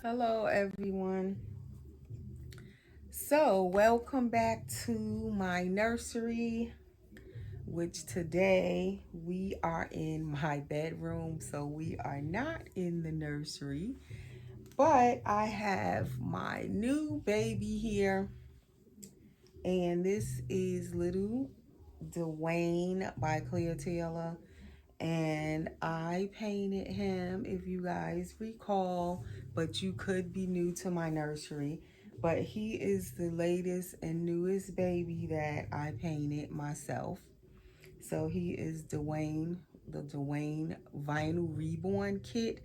Hello, everyone. So, welcome back to my nursery, which today we are in my bedroom. So, we are not in the nursery, but I have my new baby here, and this is little Dwayne by Clear Taylor. And I painted him, if you guys recall, but you could be new to my nursery. But he is the latest and newest baby that I painted myself. So he is Dwayne, the Dwayne Vinyl Reborn Kit,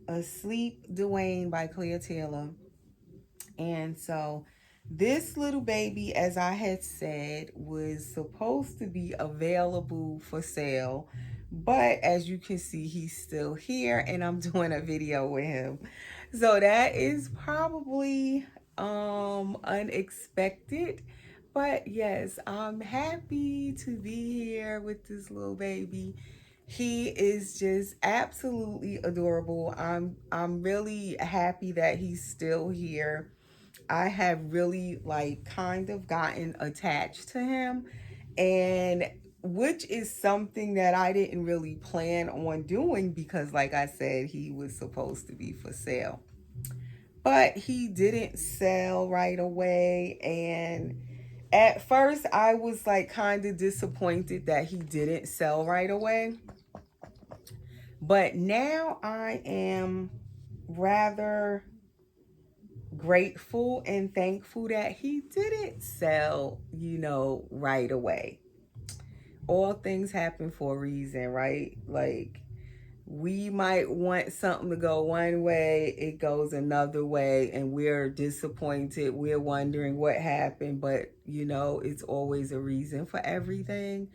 Asleep Dwayne by Claire Taylor. And so this little baby, as I had said, was supposed to be available for sale. But as you can see, he's still here and I'm doing a video with him. So that is probably unexpected. But yes, I'm happy to be here with this little baby. He is just absolutely adorable. I'm really happy that he's still here. I have really like kind of gotten attached to him, and which is something that I didn't really plan on doing because like I said, he was supposed to be for sale. But he didn't sell right away, and at first I was like kind of disappointed that he didn't sell right away. But now I am rather grateful and thankful that he didn't sell, right away. All things happen for a reason, right? Like, we might want something to go one way, it goes another way, and we're disappointed. We're wondering what happened, but it's always a reason for everything.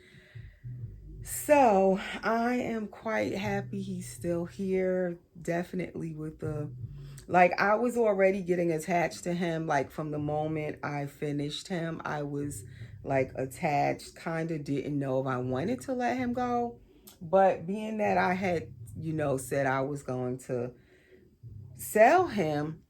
So I am quite happy he's still here. Definitely with the like I was already getting attached to him like from the moment I finished him. I was like attached, kind of didn't know if I wanted to let him go. But being that I had, said I was going to sell him,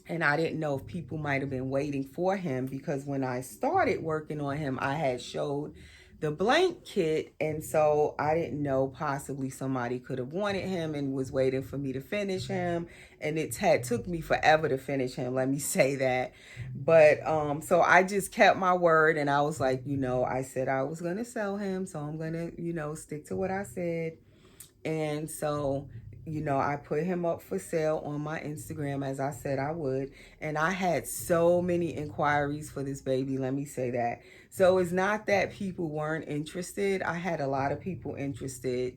and I didn't know if people might have been waiting for him because when I started working on him, I had showed the blank kit, and so I didn't know possibly somebody could have wanted him and was waiting for me to finish him, and it had took me forever to finish him, let me say that. But so I just kept my word, and I was like, I said I was going to sell him, so I'm going to, stick to what I said. And so, I put him up for sale on my Instagram as I said I would. And I had so many inquiries for this baby, let me say that. So it's not that people weren't interested. I had a lot of people interested,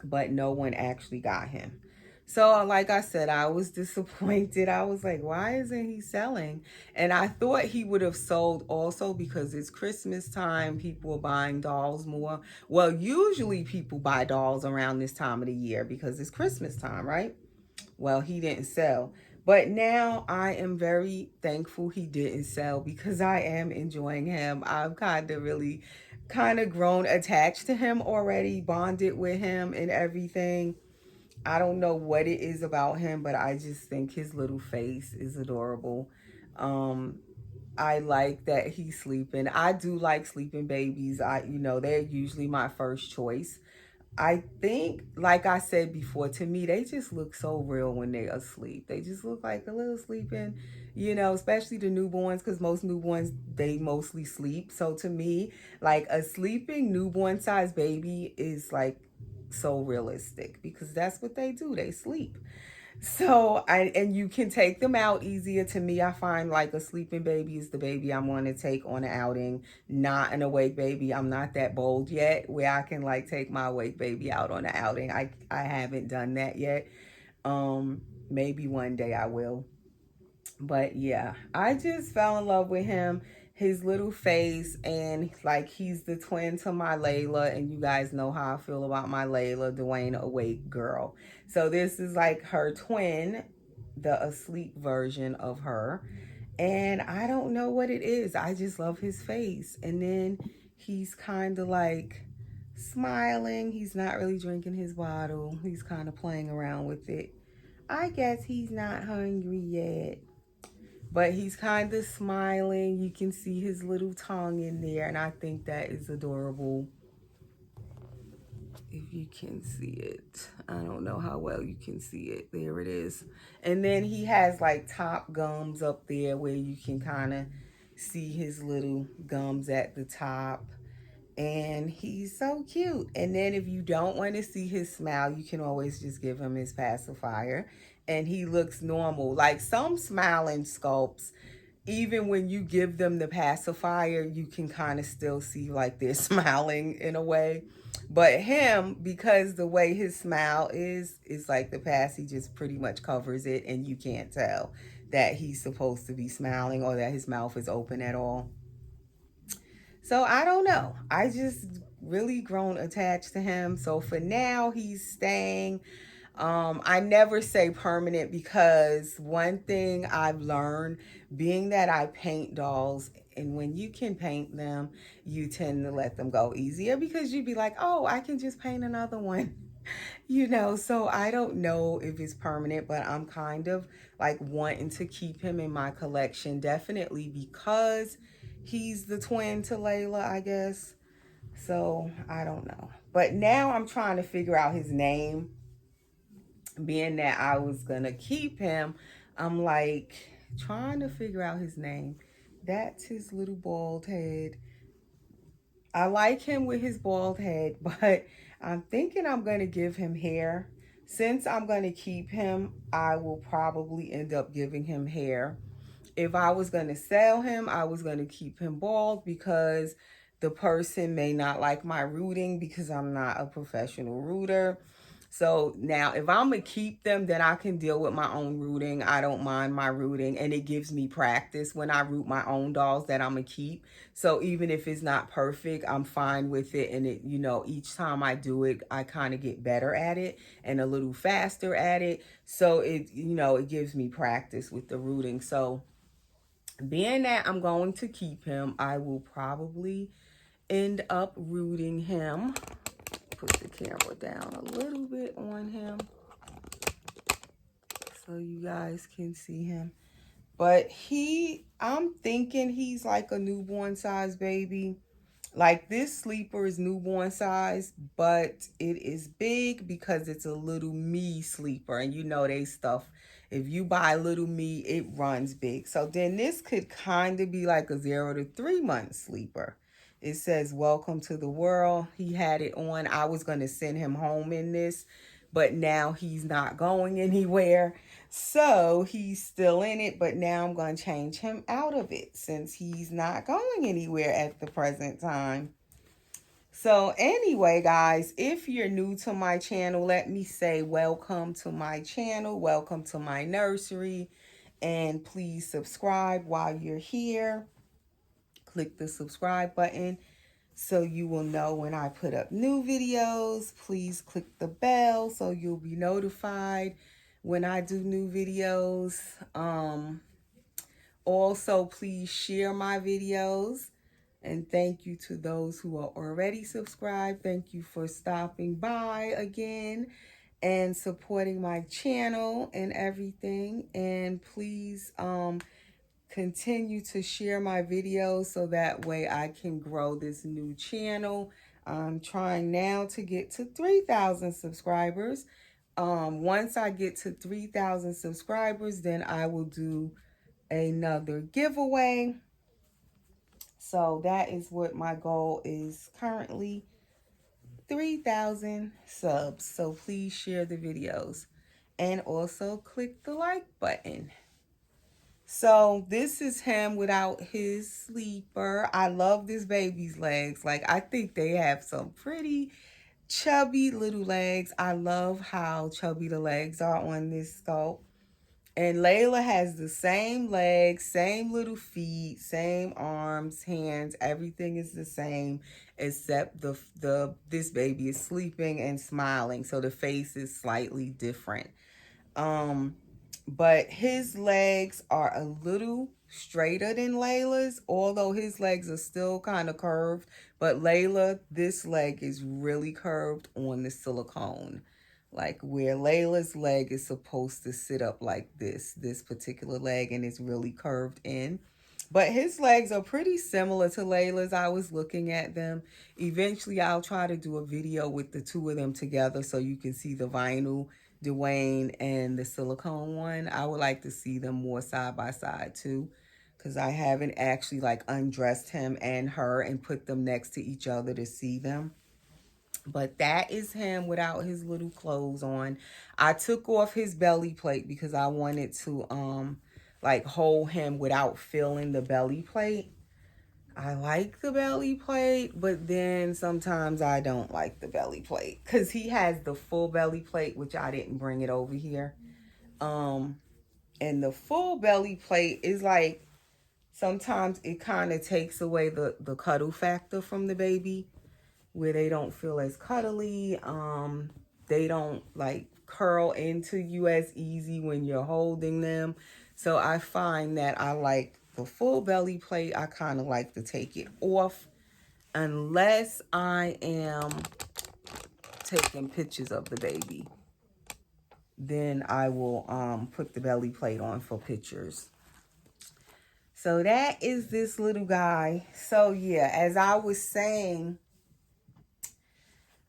but no one actually got him. So, like I said, I was disappointed. I was like, why isn't he selling? And I thought he would have sold also because it's Christmas time. People are buying dolls more. Well, usually people buy dolls around this time of the year because it's Christmas time, right? Well, he didn't sell. But now I am very thankful he didn't sell because I am enjoying him. I've kind of grown attached to him already, bonded with him and everything. I don't know what it is about him, but I just think his little face is adorable. Um, I like that he's sleeping. I do like sleeping babies. They're usually my first choice. I think, like I said before, to me, they just look so real when they're asleep. They just look like a little sleeping, especially the newborns, because most newborns, they mostly sleep. So to me, like a sleeping newborn sized baby is like so realistic because that's what they do. They sleep. So and you can take them out easier. To me, I find like a sleeping baby is the baby I'm going to take on an outing, not an awake baby. I'm not that bold yet where I can like take my awake baby out on an outing. I haven't done that yet. Maybe one day I will. But yeah, I just fell in love with him, his little face, and like he's the twin to my Layla. And you guys know how I feel about my Layla, Dwayne awake girl. So this is like her twin, the asleep version of her. And I don't know what it is. I just love his face. And then he's kind of like smiling. He's not really drinking his bottle. He's kind of playing around with it. I guess he's not hungry yet. But he's kind of smiling. You can see his little tongue in there. And I think that is adorable. If you can see it. I don't know how well you can see it. There it is. And then he has like top gums up there where you can kind of see his little gums at the top. And he's so cute. And then if you don't want to see his smile, you can always just give him his pacifier. And he looks normal. Like some smiling sculpts, even when you give them the pacifier, you can kind of still see like they're smiling in a way. But him, because the way his smile is like the pass, he just pretty much covers it and you can't tell that he's supposed to be smiling or that his mouth is open at all. So I don't know. I just really grown attached to him. So for now, he's staying. I never say permanent because one thing I've learned, being that I paint dolls, and when you can paint them, you tend to let them go easier because you'd be like, oh, I can just paint another one. So I don't know if it's permanent, but I'm kind of like wanting to keep him in my collection, definitely because he's the twin to Layla, I guess. So I don't know. But now I'm trying to figure out his name. Being that I was gonna keep him, I'm like trying to figure out his name. That's his little bald head. I like him with his bald head, but I'm thinking I'm gonna give him hair. Since I'm gonna keep him, I will probably end up giving him hair. If I was going to sell him, I was going to keep him bald because the person may not like my rooting because I'm not a professional rooter. So now if I'm going to keep them, then I can deal with my own rooting. I don't mind my rooting, and it gives me practice when I root my own dolls that I'm going to keep. So even if it's not perfect, I'm fine with it. And it, each time I do it, I kind of get better at it and a little faster at it. So it gives me practice with the rooting. So being that I'm going to keep him, I will probably end up rooting him. Put the camera down a little bit on him so you guys can see him. But I'm thinking he's like a newborn size baby. Like this sleeper is newborn size, but it is big because it's a little me sleeper. And they stuff. If you buy little me, it runs big. So then this could kind of be like a 0 to 3 month sleeper. It says, welcome to the world. He had it on. I was going to send him home in this, but now he's not going anywhere. So he's still in it, but now I'm going to change him out of it since he's not going anywhere at the present time. So anyway, guys, if you're new to my channel, let me say welcome to my channel. Welcome to my nursery. And please subscribe while you're here. Click the subscribe button so you will know when I put up new videos. Please click the bell so you'll be notified when I do new videos. Also, please share my videos. And thank you to those who are already subscribed. Thank you for stopping by again and supporting my channel and everything. And please continue to share my videos so that way I can grow this new channel. I'm trying now to get to 3,000 subscribers. Once I get to 3,000 subscribers, then I will do another giveaway. So that is what my goal is currently, 3,000 subs. So please share the videos and also click the like button. So this is him without his sleeper. I love this baby's legs. Like, I think they have some pretty chubby little legs. I love how chubby the legs are on this sculpt. And Layla has the same legs, same little feet, same arms, hands. Everything is the same except this baby is sleeping and smiling. So the face is slightly different. But his legs are a little straighter than Layla's, although his legs are still kind of curved. But Layla, this leg is really curved on the silicone. like where Layla's leg is supposed to sit up like this particular leg, and it's really curved in. But his legs are pretty similar to Layla's. I was looking at them. Eventually, I'll try to do a video with the two of them together so you can see the vinyl Dwayne and the silicone one. I would like to see them more side by side too, because I haven't actually like undressed him and her and put them next to each other to see them. But that is him without his little clothes on. I took off his belly plate because I wanted to like hold him without feeling the belly plate. I like the belly plate, but then sometimes I don't like the belly plate because he has the full belly plate, which I didn't bring it over here. And the full belly plate is like, sometimes it kind of takes away the cuddle factor from the baby, where they don't feel as cuddly. They don't like curl into you as easy when you're holding them. So I find that I like the full belly plate. I kind of like to take it off unless I am taking pictures of the baby. Then I will put the belly plate on for pictures. So that is this little guy. So yeah, as I was saying,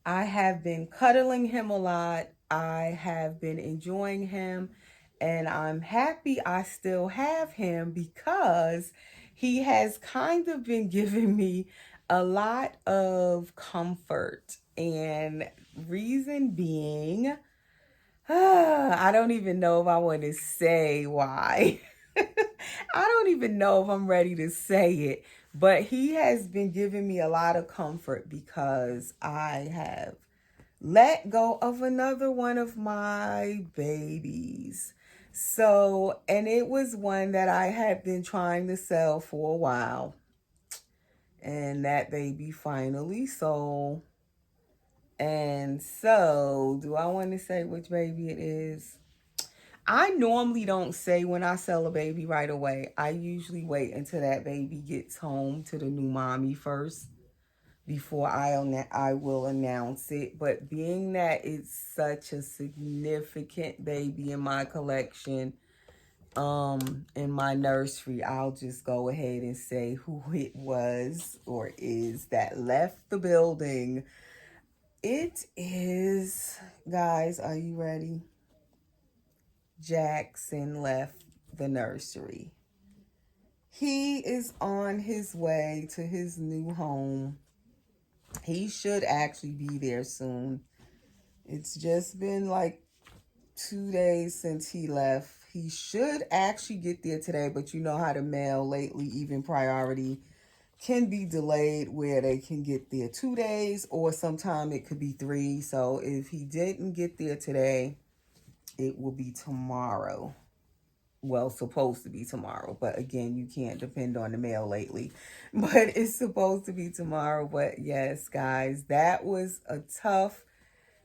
I have been cuddling him a lot. I have been enjoying him. And I'm happy I still have him because he has kind of been giving me a lot of comfort. And reason being, I don't even know if I want to say why. I don't even know if I'm ready to say it. But he has been giving me a lot of comfort because I have let go of another one of my babies. So, and it was one that I had been trying to sell for a while. And that baby finally sold. And so, do I want to say which baby it is? I normally don't say when I sell a baby right away. I usually wait until that baby gets home to the new mommy first before I will announce it. But being that it's such a significant baby in my collection, in my nursery, I'll just go ahead and say who it was or is that left the building. It is, guys, are you ready? Jackson left the nursery. He is on his way to his new home. He should actually be there soon. It's just been like 2 days since he left. He should actually get there today, but you know how the mail lately, even priority, can be delayed where they can get there 2 days or sometime it could be 3. So if he didn't get there today, it will be tomorrow. Well, supposed to be tomorrow, but again, you can't depend on the mail lately. But it's supposed to be tomorrow. But yes, guys, that was a tough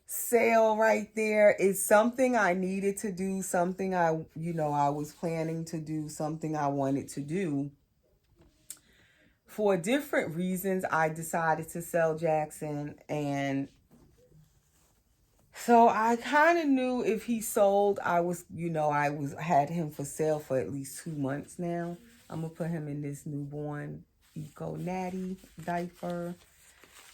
sale right there. It's something I needed to do, something I was planning to do, something I wanted to do. For different reasons, I decided to sell Jackson, and so I kind of knew if he sold, I had him for sale for at least 2 months now. I'm going to put him in this newborn Eco Natty diaper.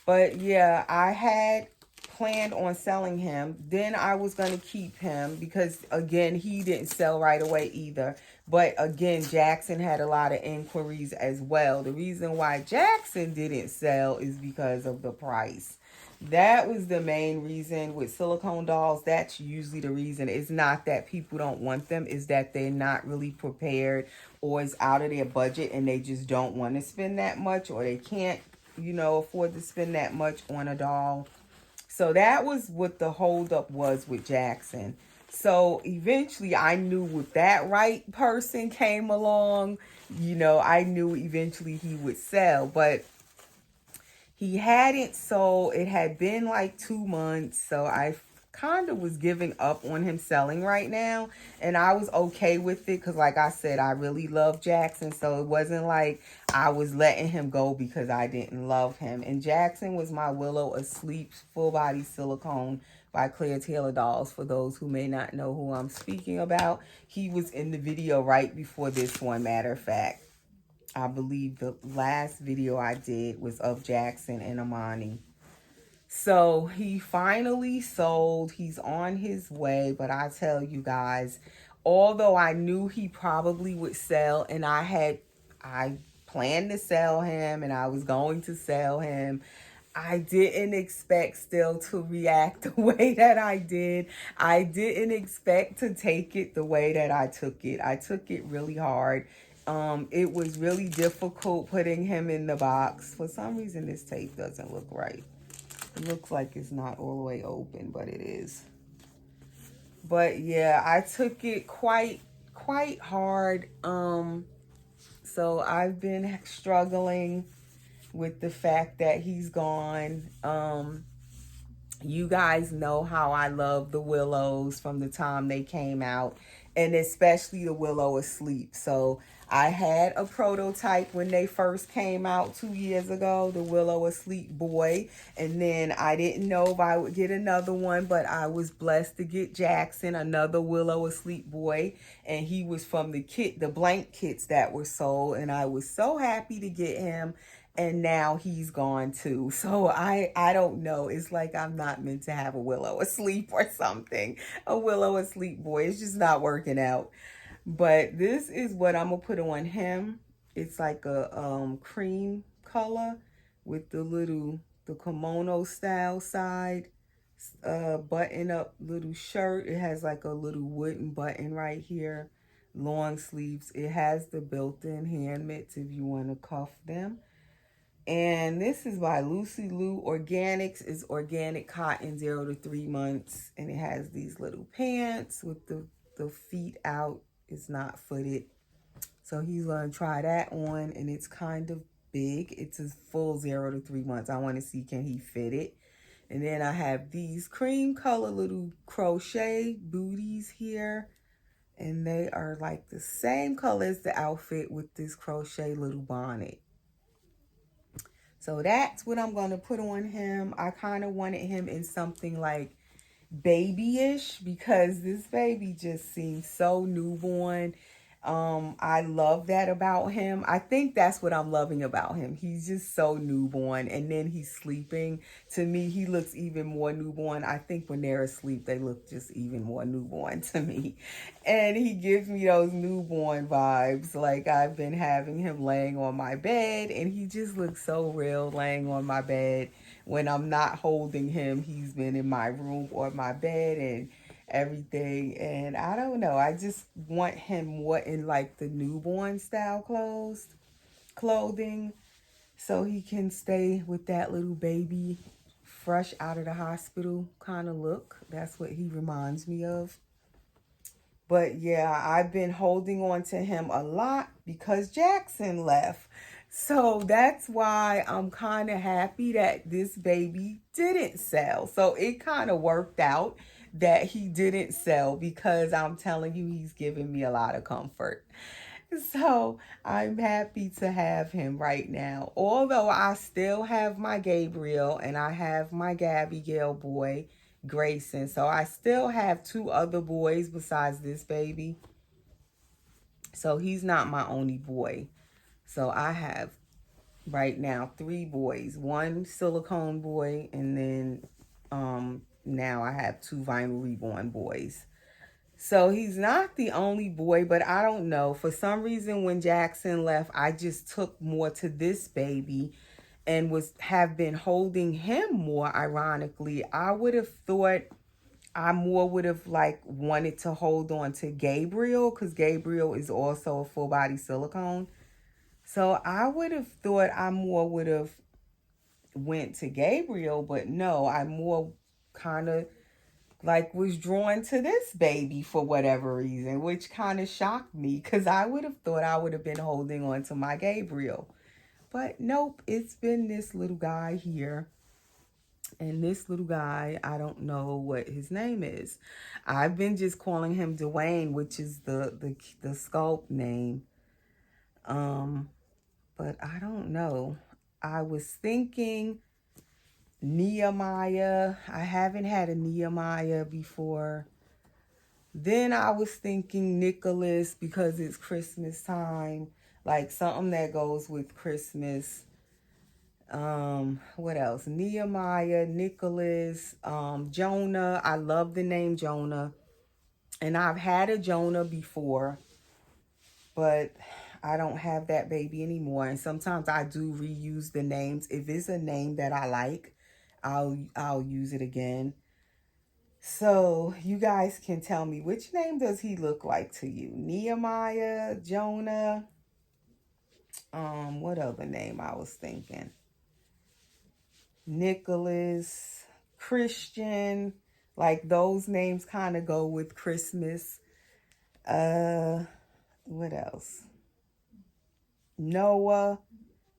But yeah, I had planned on selling him. Then I was going to keep him because, again, he didn't sell right away either. But again, Jackson had a lot of inquiries as well. The reason why Jackson didn't sell is because of the price. That was the main reason with silicone dolls. That's usually the reason. It's not that people don't want them. It's that they're not really prepared or it's out of their budget and they just don't want to spend that much, or they can't, afford to spend that much on a doll. So that was what the holdup was with Jackson. So eventually I knew with that right person came along, I knew eventually he would sell. But he hadn't sold. It had been like 2 months. So I kind of was giving up on him selling right now, and I was okay with it because, like I said, I really love Jackson, so it wasn't like I was letting him go because I didn't love him. And Jackson was my Willow Asleep full body silicone by Claire Taylor Dolls, for those who may not know who I'm speaking about. He was in the video right before this one. Matter of fact, I believe the last video I did was of Jackson and Amani. So he finally sold. He's on his way. But I tell you guys, although I knew he probably would sell, and I planned to sell him and I was going to sell him, I didn't expect still to react the way that I did. I didn't expect to take it the way that I took it. I took it really hard. It was really difficult putting him in the box. For some reason, this tape doesn't look right. It looks like it's not all the way open, but it is. But yeah, I took it quite hard. So I've been struggling with the fact that he's gone. You guys know how I love the Willows from the time they came out, and especially the Willow Asleep. So I had a prototype when they first came out 2 years ago, the Willow Asleep boy, and then I didn't know if I would get another one, but I was blessed to get Jackson, another Willow Asleep boy, and he was from the blank kits that were sold, and I was so happy to get him. And now he's gone too. So I don't know. It's like I'm not meant to have a Willow Asleep or something. A Willow Asleep boy. It's just not working out. But this is what I'm going to put on him. It's like a cream color with the kimono style side button up little shirt. It has like a little wooden button right here. Long sleeves. It has the built-in hand mitts if you want to cuff them. And this is by Lucy Lou Organics. It's organic cotton, 0 to 3 months. And it has these little pants with the feet out. It's not footed. So he's going to try that on. And it's kind of big. It's a full 0 to 3 months. I want to see, can he fit it? And then I have these cream color little crochet booties here. And they are like the same color as the outfit with this crochet little bonnet. So that's what I'm going to put on him. I kind of wanted him in something like babyish because this baby just seems so newborn. I love that about him. I think that's what I'm loving about him. He's just so newborn, and then he's sleeping. To me, he looks even more newborn. I think when they're asleep, they look just even more newborn to me. And he gives me those newborn vibes. Like I've been having him laying on my bed, and he just looks so real laying on my bed. When I'm not holding him, he's been in my room or my bed and everything. And I don't know, I just want him more in like the newborn style clothing, so he can stay with that little baby fresh out of the hospital kind of look. That's what he reminds me of. But yeah, I've been holding on to him a lot because Jackson left. So that's why I'm kind of happy that this baby didn't sell. So it kind of worked out that he didn't sell, because I'm telling you, he's giving me a lot of comfort. So I'm happy to have him right now. Although I still have my Gabriel and I have my Gabigail boy, Grayson. So I still have 2 other boys besides this baby. So he's not my only boy. So I have right now 3 boys, 1 silicone boy, and then now I have 2 vinyl reborn boys. So he's not the only boy, but I don't know. For some reason, when Jackson left, I just took more to this baby and have been holding him more. Ironically, I would have thought I more would have like wanted to hold on to Gabriel, because Gabriel is also a full body silicone. So I would have thought I more would have went to Gabriel, but no, I more kind of like was drawn to this baby for whatever reason, which kind of shocked me, because I would have thought I would have been holding on to my Gabriel. But nope, it's been this little guy here. And this little guy, I don't know what his name is. I've been just calling him Dwayne, which is the sculpt name. But I don't know. I was thinking Nehemiah. I haven't had a Nehemiah before. Then I was thinking Nicholas because it's Christmas time. Like something that goes with Christmas. What else? Nehemiah, Nicholas, Jonah. I love the name Jonah. And I've had a Jonah before, but I don't have that baby anymore. And sometimes I do reuse the names. If it's a name that I like, I'll use it again. So you guys can tell me, which name does he look like to you? Nehemiah, Jonah, what other name I was thinking? Nicholas, Christian, like those names kind of go with Christmas. What else? Noah,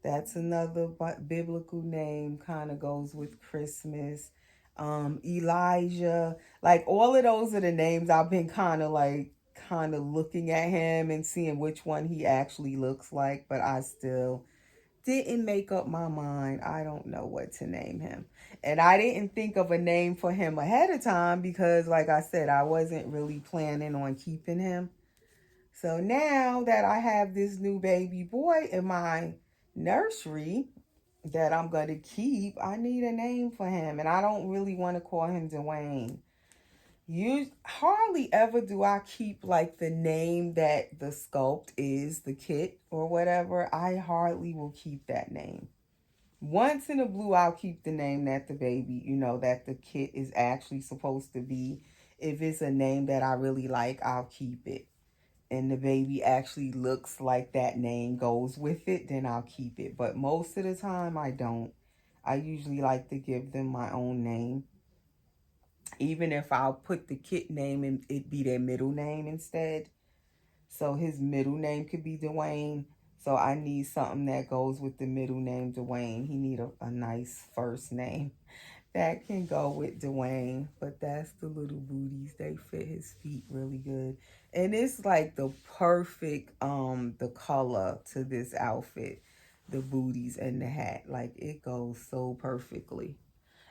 that's another biblical name, kind of goes with Christmas. Elijah, like all of those are the names I've been kind of looking at him and seeing which one he actually looks like, but I still didn't make up my mind. I don't know what to name him. And I didn't think of a name for him ahead of time because, like I said, I wasn't really planning on keeping him. So now that I have this new baby boy in my nursery that I'm going to keep, I need a name for him. And I don't really want to call him Dwayne. You hardly ever do I keep like the name that the sculpt is, the kit or whatever. I hardly will keep that name. Once in a blue, I'll keep the name that the baby, that the kit is actually supposed to be. If it's a name that I really like, I'll keep it. And the baby actually looks like that name goes with it, then I'll keep it. But most of the time, I don't. I usually like to give them my own name. Even if I'll put the kid name and it be their middle name instead. So his middle name could be Dwayne. So I need something that goes with the middle name Dwayne. He need a nice first name that can go with Dwayne. But that's the little booties. They fit his feet really good. And it's like the perfect the color to this outfit. The booties and the hat. Like it goes so perfectly.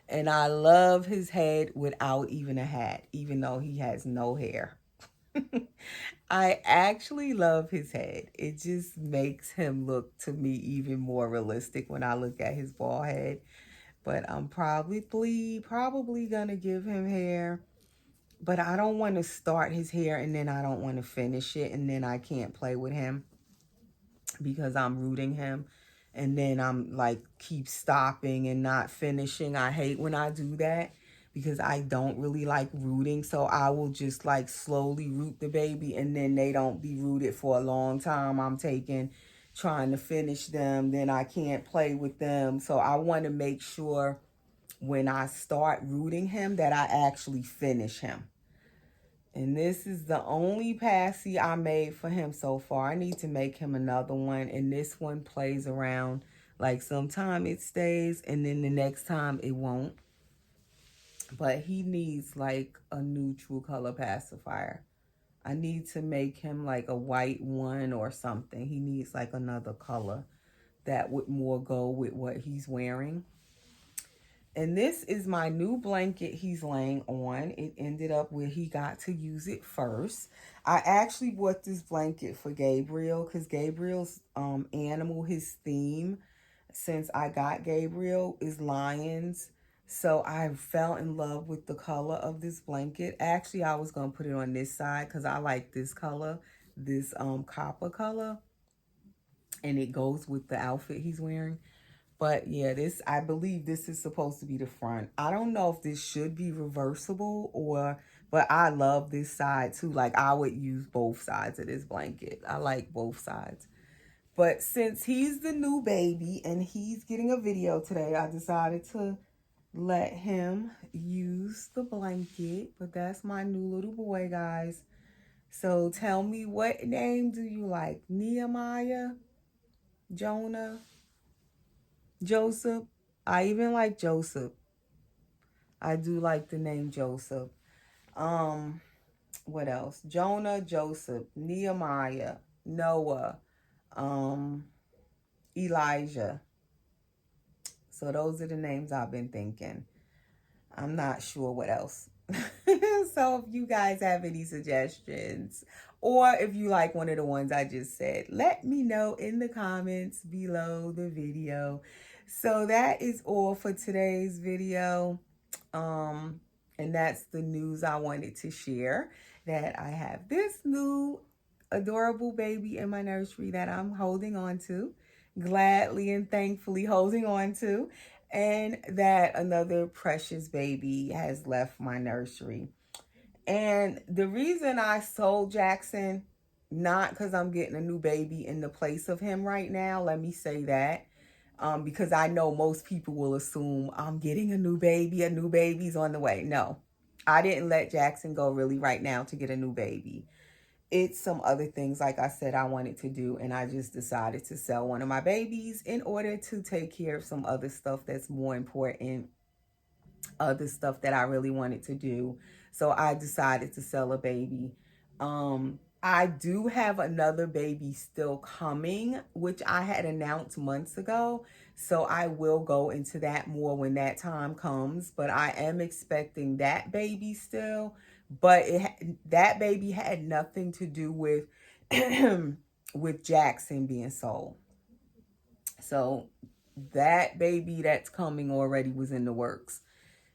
And I love his head without even a hat, even though he has no hair. I actually love his head. It just makes him look to me even more realistic when I look at his bald head. But I'm probably gonna give him hair. But I don't want to start his hair and then I don't want to finish it and then I can't play with him because I'm rooting him. And then I'm like keep stopping and not finishing. I hate when I do that because I don't really like rooting. So I will just like slowly root the baby and then they don't be rooted for a long time. I'm trying to finish them. Then I can't play with them. So I want to make sure when I start rooting him that I actually finish him. And this is the only passy I made for him so far. I need to make him another one. And this one plays around. Like sometime it stays and then the next time it won't. But he needs like a neutral color pacifier. I need to make him like a white one or something. He needs like another color that would more go with what he's wearing. And this is my new blanket he's laying on. It ended up where he got to use it first. I actually bought this blanket for Gabriel because Gabriel's animal, his theme, since I got Gabriel, is lions. So I fell in love with the color of this blanket. Actually, I was going to put it on this side because I like this color, this copper color. And it goes with the outfit he's wearing. But yeah, I believe this is supposed to be the front. I don't know if this should be reversible but I love this side too. Like I would use both sides of this blanket. I like both sides. But since he's the new baby and he's getting a video today, I decided to let him use the blanket. But that's my new little boy, guys. So tell me, what name do you like? Nehemiah? Jonah? Joseph? I even like Joseph. I do like the name Joseph. What else? Jonah, Joseph, Nehemiah, Noah, um, Elijah. So those are the names I've been thinking. I'm not sure what else. So if you guys have any suggestions, or if you like one of the ones I just said, let me know in the comments below the video. So that is all for today's video. And that's the news I wanted to share, that I have this new adorable baby in my nursery that I'm holding on to, gladly and thankfully holding on to, and that another precious baby has left my nursery. And the reason I sold Jackson, not because I'm getting a new baby in the place of him right now, let me say that, because I know most people will assume I'm getting a new baby's on the way. No, I didn't let Jackson go really right now to get a new baby. It's some other things, like I said, I wanted to do, and I just decided to sell one of my babies in order to take care of some other stuff that's more important, other stuff that I really wanted to do. So I decided to sell a baby. I do have another baby still coming, which I had announced months ago. So I will go into that more when that time comes. But I am expecting that baby still. But that baby had nothing to do with with Jackson being sold. So that baby that's coming already was in the works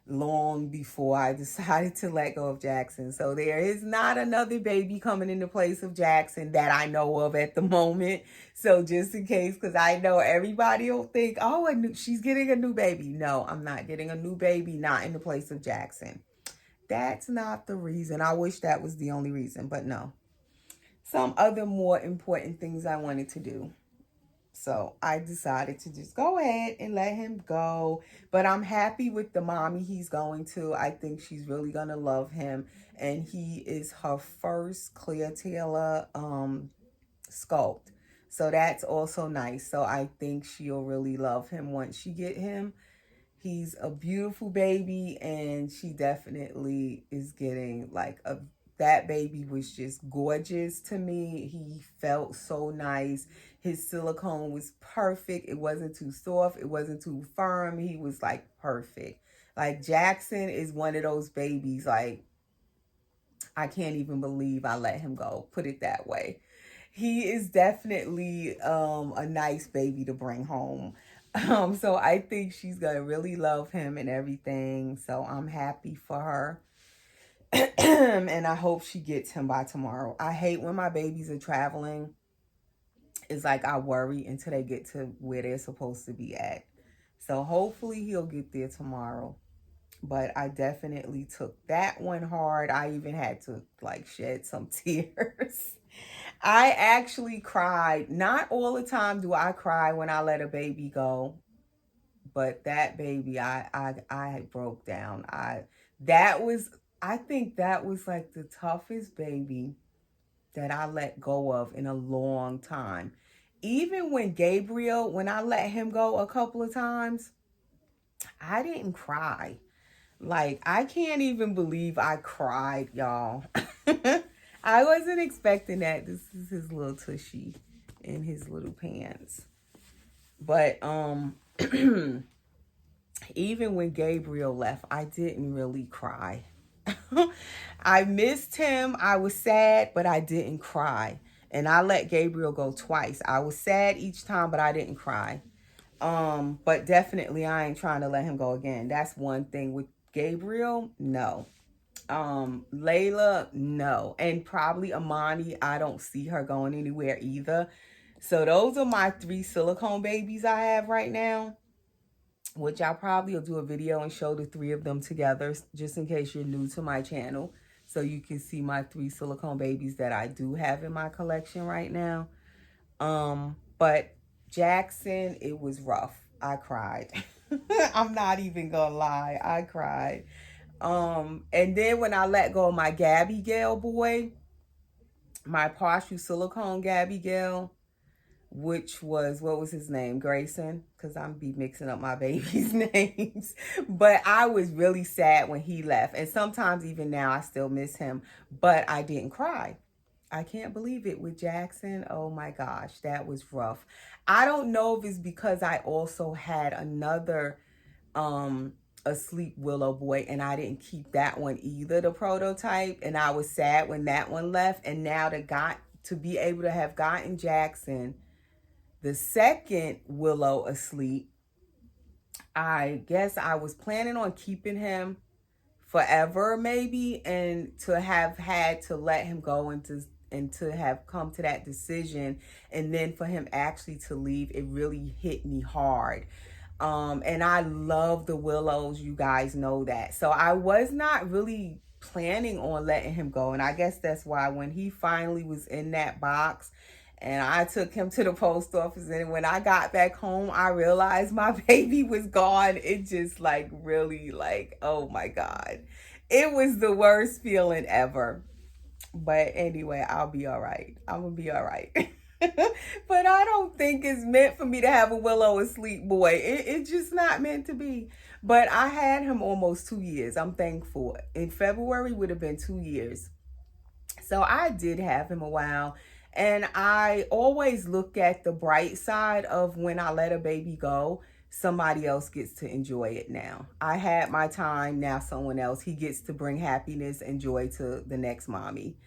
long before I decided to let go of Jackson. So there is not another baby coming into place of Jackson that I know of at the moment. So just in case, because I know everybody will think, oh, she's getting a new baby. No, I'm not getting a new baby, not in the place of Jackson. That's not the reason. I wish that was the only reason, but no. Some other more important things I wanted to do. So I decided to just go ahead and let him go. But I'm happy with the mommy he's going to. I think she's really going to love him. And he is her first clear tailor sculpt. So that's also nice. So I think she'll really love him once she get him. He's a beautiful baby, and she definitely is getting like that baby was just gorgeous to me. He felt so nice. His silicone was perfect. It wasn't too soft. It wasn't too firm. He was like perfect. Like Jackson is one of those babies, like I can't even believe I let him go. Put it that way. He is definitely a nice baby to bring home. So I think she's going to really love him and everything. So I'm happy for her. And I hope she gets him by tomorrow. I hate when my babies are traveling. It's like I worry until they get to where they're supposed to be at. So hopefully he'll get there tomorrow. But I definitely took that one hard. I even had to like shed some tears. I actually cried. Not all the time do I cry when I let a baby go, but that baby, I broke down. I think that was like the toughest baby that I let go of in a long time. Even when Gabriel, when I let him go a couple of times, I didn't cry. Like, I can't even believe I cried, y'all. I wasn't expecting that. This is his little tushy in his little pants. But even when Gabriel left, I didn't really cry. I missed him. I was sad, but I didn't cry. And I let Gabriel go twice. I was sad each time, but I didn't cry. But definitely I ain't trying to let him go again. That's one thing with Gabriel. No. Layla, no. And probably Amani, I don't see her going anywhere either. So those are my 3 silicone babies I have right now, which I probably will do a video and show the 3 of them together, just in case you're new to my channel, so you can see my 3 silicone babies that I do have in my collection right now. But Jackson, it was rough. I cried. I'm not even gonna lie. I cried. And then when I let go of my Gabby Gale boy, my partial silicone Gabby Gale, which was, what was his name? Grayson, because I'm be mixing up my baby's names. But I was really sad when he left. And sometimes even now I still miss him, but I didn't cry. I can't believe it with Jackson. Oh my gosh, that was rough. I don't know if it's because I also had another asleep willow boy and I didn't keep that one either, the prototype, and I was sad when that one left. And now to be able to have gotten Jackson, the second willow, asleep, I guess I was planning on keeping him forever maybe, and to have had to let him go and to have come to that decision, and then for him actually to leave, it really hit me hard. And I love the willows, you guys know that. So I was not really planning on letting him go. And I guess that's why when he finally was in that box and I took him to the post office, and when I got back home, I realized my baby was gone. It just like really like, oh my God. It was the worst feeling ever. But anyway, I'll be all right. I'm gonna be all right. But I don't think it's meant for me to have a willow asleep boy. It's just not meant to be. But I had him almost 2 years. I'm thankful. In February would have been 2 years. So I did have him a while. And I always look at the bright side of when I let a baby go, somebody else gets to enjoy it now. I had my time, now someone else. He gets to bring happiness and joy to the next mommy.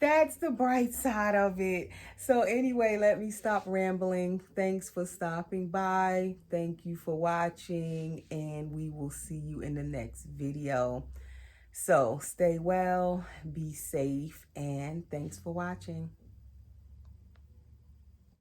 That's the bright side of it. So anyway, let me stop rambling. Thanks for stopping by. Thank you for watching, and we will see you in the next video. So stay well, be safe, and thanks for watching.